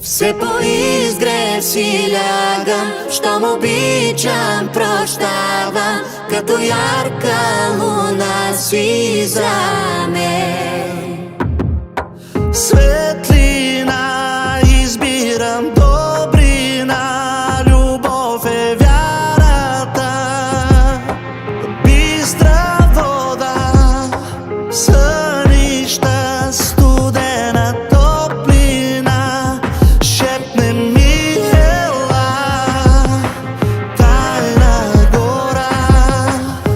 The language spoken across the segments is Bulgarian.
Все по изгрев си лягам, щом обичам, прощавам, като ярка луна си за мен. Светлина избирам, добрина, любов е вярата. Бистра вода, сънища, студена топлина, шепне ми ела, тайна гора.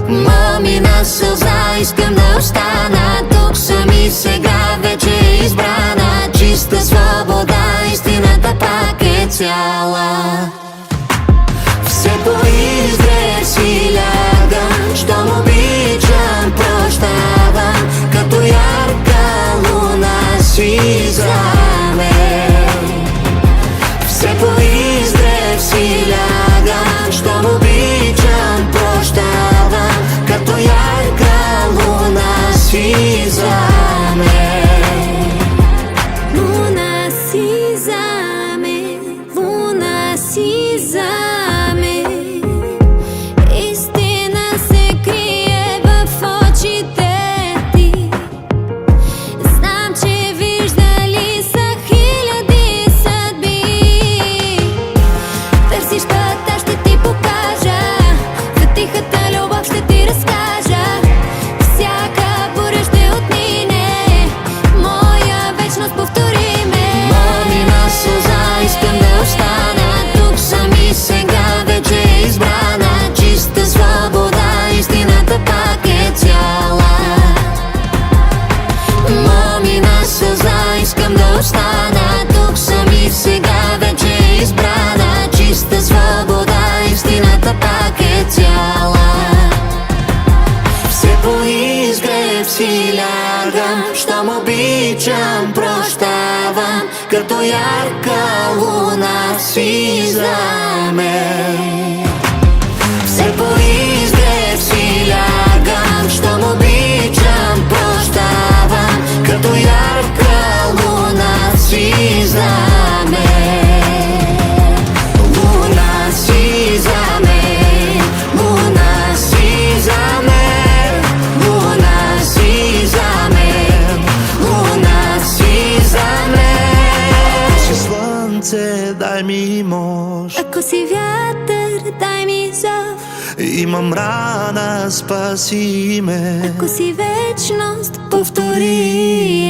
Мамина сълза, искам да остана тук съм и сега вече избрана. Чиста свобода, истината пак е цяла. Все по изгрев си лягам, щом обичам, прощавам, като ярка луна си за мен. Все по изгрев си лягам, щом обичам, прощавам, като ярка луна си за мен. Луна си за мен, луна си за мен. Истина се крие в очите ти. Знам, че виждали са хиляди съдби. Търсиш пътя, ще ти покажа, за тихата любов ще ти разкажа. Всяка буря ще отмине, моя вечност повтори ме. Мамина сълза, искам да остана тук съм и сега вече избрана. Чиста свобода, истината пак е цяла. Мамина сълза, искам да остана тук съм и сега вече избрана. Чиста свобода, истината пак е цяла. Все по изгрев си лягам, щом обичам, прощавам, като ярка луна си за мен. Все по изгрев си лягам, щом обичам, прощавам, като ярка луна си за мен. Луна си за мен, луна си за мен, луна си за мен, луна си за мен. Си слънце, дай ми мощ, Ако си вятър, дай ми зов. имам рана, спаси ме. Ако си вечност, повтори